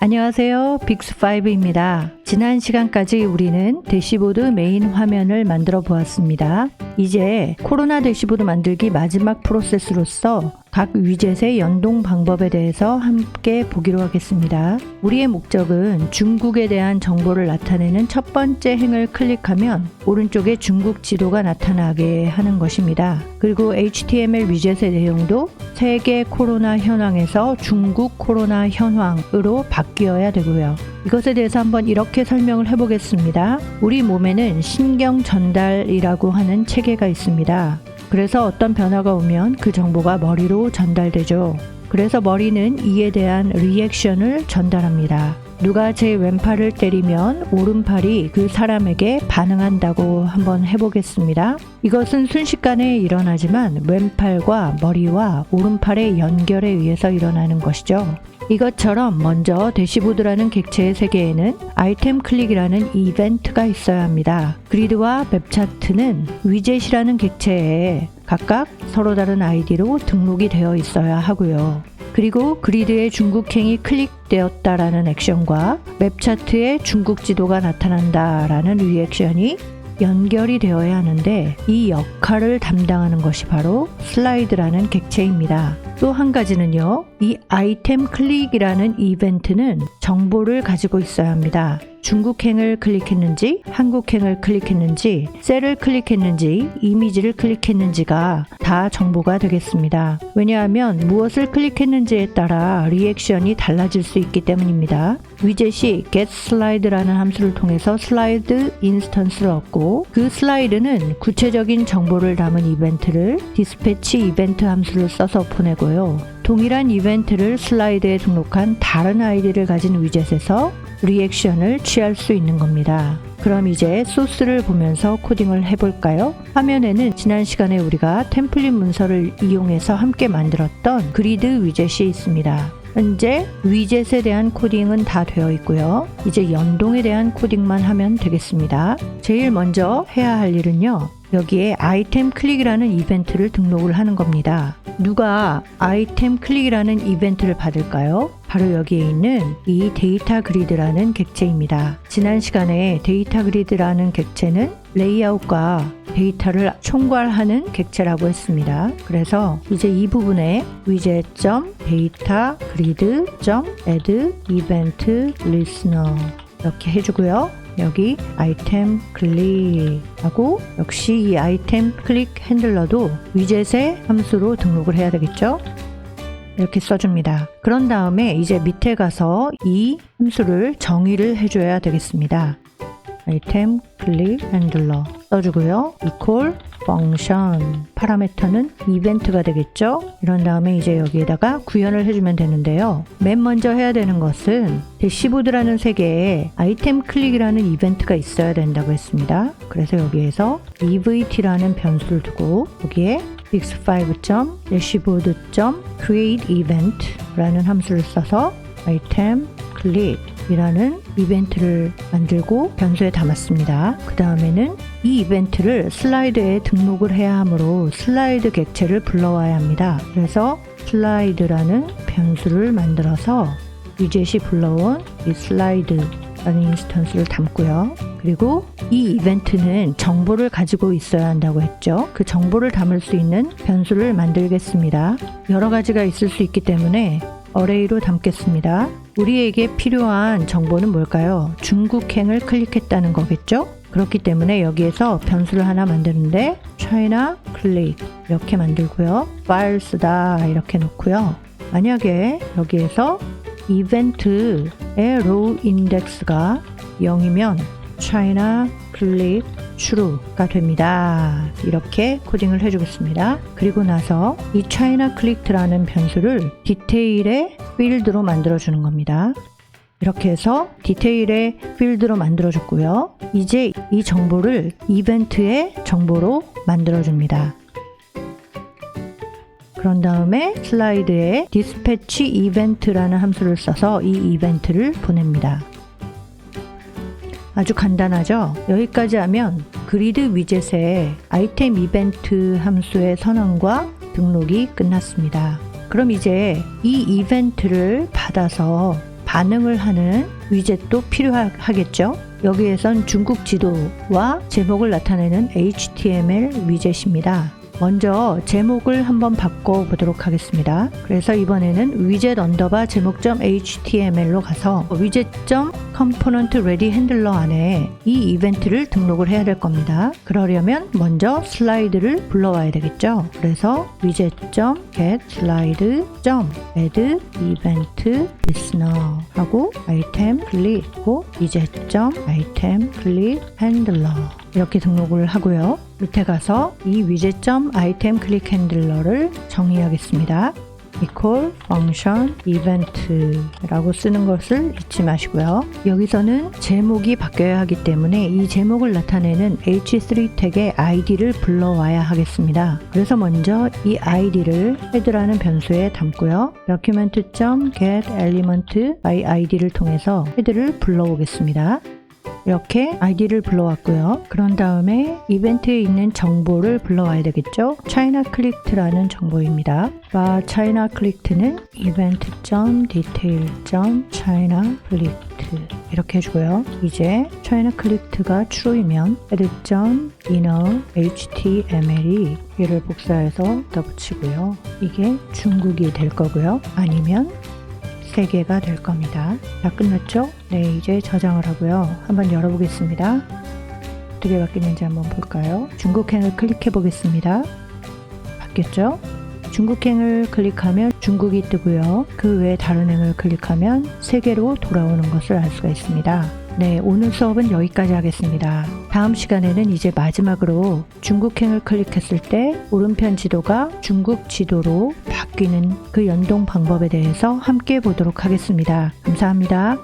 안녕하세요. 빅스5입니다. 지난 시간까지 우리는 대시보드 메인 화면을 만들어 보았습니다. 이제 코로나 대시보드 만들기 마지막 프로세스로서 각 위젯의 연동 방법에 대해서 함께 보기로 하겠습니다. 우리의 목적은 중국에 대한 정보를 나타내는 첫 번째 행을 클릭하면 오른쪽에 중국 지도가 나타나게 하는 것입니다. 그리고 HTML 위젯의 내용도 세계 코로나 현황에서 중국 코로나 현황으로 바뀌어야 되고요. 이것에 대해서 한번 이렇게 설명을 해보겠습니다. 우리 몸에는 신경 전달이라고 하는 체계가 있습니다. 그래서 어떤 변화가 오면 그 정보가 머리로 전달되죠. 그래서 머리는 이에 대한 리액션을 전달합니다. 누가 제 왼팔을 때리면 오른팔이 그 사람에게 반응한다고 한번 해보겠습니다. 이것은 순식간에 일어나지만 왼팔과 머리와 오른팔의 연결에 의해서 일어나는 것이죠. 이것처럼 먼저 대시보드라는 객체의 세계에는 아이템 클릭이라는 이벤트가 있어야 합니다. 그리드와 맵 차트는 위젯이라는 객체에 각각 서로 다른 아이디로 등록이 되어 있어야 하고요. 그리고 그리드의 중국행이 클릭되었다라는 액션과 맵 차트에 중국 지도가 나타난다라는 리액션이 연결이 되어야 하는데 이 역할을 담당하는 것이 바로 슬라이드라는 객체입니다. 또 한 가지는요, 이 아이템 클릭이라는 이벤트는 정보를 가지고 있어야 합니다. 중국행을 클릭했는지, 한국행을 클릭했는지, 셀을 클릭했는지, 이미지를 클릭했는지가 다 정보가 되겠습니다. 왜냐하면 무엇을 클릭했는지에 따라 리액션이 달라질 수 있기 때문입니다. 위젯이 getSlide라는 함수를 통해서 슬라이드 인스턴스를 얻고 그 슬라이드는 구체적인 정보를 담은 이벤트를 디스패치 이벤트 함수를 써서 보내고요. 동일한 이벤트를 슬라이드에 등록한 다른 아이디를 가진 위젯에서 리액션을 취할 수 있는 겁니다. 그럼 이제 소스를 보면서 코딩을 해볼까요? 화면에는 지난 시간에 우리가 템플릿 문서를 이용해서 함께 만들었던 그리드 위젯이 있습니다. 현재 위젯에 대한 코딩은 다 되어 있고요. 이제 연동에 대한 코딩만 하면 되겠습니다. 제일 먼저 해야 할 일은요, 여기에 아이템 클릭이라는 이벤트를 등록을 하는 겁니다. 누가 아이템 클릭이라는 이벤트를 받을까요? 바로 여기에 있는 이 데이터 그리드라는 객체입니다. 지난 시간에 데이터 그리드라는 객체는 레이아웃과 데이터를 총괄하는 객체라고 했습니다. 그래서 이제 이 부분에 widget.dataGrid.add event listener 이렇게 해주고요. 여기 아이템 클릭하고 역시 이 아이템 클릭 핸들러도 위젯의 함수로 등록을 해야 되겠죠. 이렇게 써줍니다. 그런 다음에 이제 밑에 가서 이 함수를 정의를 해줘야 되겠습니다. 아이템 클릭 핸들러 써주고요. equal function 파라미터는 이벤트가 되겠죠. 이런 다음에 이제 여기에다가 구현을 해주면 되는데요. 맨 먼저 해야 되는 것은 대시보드라는 세계에 아이템 클릭이라는 이벤트가 있어야 된다고 했습니다. 그래서 여기에서 evt라는 변수를 두고 여기에 빅스5.dashboard.createEvent라는 함수를 써서 아이템 클릭 이라는 이벤트를 만들고 변수에 담았습니다. 그 다음에는 이 이벤트를 슬라이드에 등록을 해야 하므로 슬라이드 객체를 불러와야 합니다. 그래서 슬라이드라는 변수를 만들어서 위젯이 불러온 이 슬라이드라는 인스턴스를 담고요. 그리고 이 이벤트는 정보를 가지고 있어야 한다고 했죠. 그 정보를 담을 수 있는 변수를 만들겠습니다. 여러 가지가 있을 수 있기 때문에 어레이로 담겠습니다. 우리에게 필요한 정보는 뭘까요? 중국행을 클릭했다는 거겠죠? 그렇기 때문에 여기에서 변수를 하나 만드는데 China click 이렇게 만들고요. file스다 이렇게 놓고요. 만약에 여기에서 이벤트의 row index가 0이면 China click true가 됩니다. 이렇게 코딩을 해주겠습니다. 그리고 나서 이 China clicked라는 변수를 디테일의 필드로 만들어주는 겁니다. 이렇게 해서 디테일의 필드로 만들어줬고요. 이제 이 정보를 이벤트의 정보로 만들어줍니다. 그런 다음에 슬라이드에 dispatch event라는 함수를 써서 이 이벤트를 보냅니다. 아주 간단하죠? 여기까지 하면 그리드 위젯의 아이템 이벤트 함수의 선언과 등록이 끝났습니다. 그럼 이제 이 이벤트를 받아서 반응을 하는 위젯도 필요하겠죠. 여기에선 중국 지도와 제목을 나타내는 HTML 위젯입니다. 먼저 제목을 한번 바꿔보도록 하겠습니다. 그래서 이번에는 위젯 언더바 제목.html로 가서 위젯.component ready handler 안에 이 이벤트를 등록을 해야 될 겁니다. 그러려면 먼저 슬라이드를 불러와야 되겠죠. 그래서 위젯.get slide add event listener 하고 item 클릭하고 위젯.item 클릭 handler 이렇게 등록을 하고요. 밑에 가서 이 위젯.item 클릭 핸들러를 정의하겠습니다. equal function event라고 쓰는 것을 잊지 마시고요. 여기서는 제목이 바뀌어야 하기 때문에 이 제목을 나타내는 h3 태그의 id를 불러와야 하겠습니다. 그래서 먼저 이 id를 헤드라는 변수에 담고요. document.get element by id를 통해서 헤드를 불러오겠습니다. 이렇게 id를 불러왔고요. 그런 다음에 이벤트에 있는 정보를 불러와야 되겠죠. china clicked라는 정보입니다. china clicked는 event.detail.china clicked 이렇게 해주고요. 이제 china clicked가 true이면 add.inner html이 얘를 복사해서 더 붙이고요. 이게 중국이 될 거고요. 아니면 3개가 될 겁니다. 다 끝났죠? 네, 이제 저장을 하고요. 한번 열어보겠습니다. 어떻게 바뀌는지 한번 볼까요? 중국행을 클릭해 보겠습니다. 바뀌었죠? 중국행을 클릭하면 중국이 뜨고요. 그 외에 다른 행을 클릭하면 3개로 돌아오는 것을 알 수가 있습니다. 네, 오늘 수업은 여기까지 하겠습니다. 다음 시간에는 이제 마지막으로 중국행을 클릭했을 때 오른편 지도가 중국 지도로 바뀌는 그 연동 방법에 대해서 함께 보도록 하겠습니다. 감사합니다.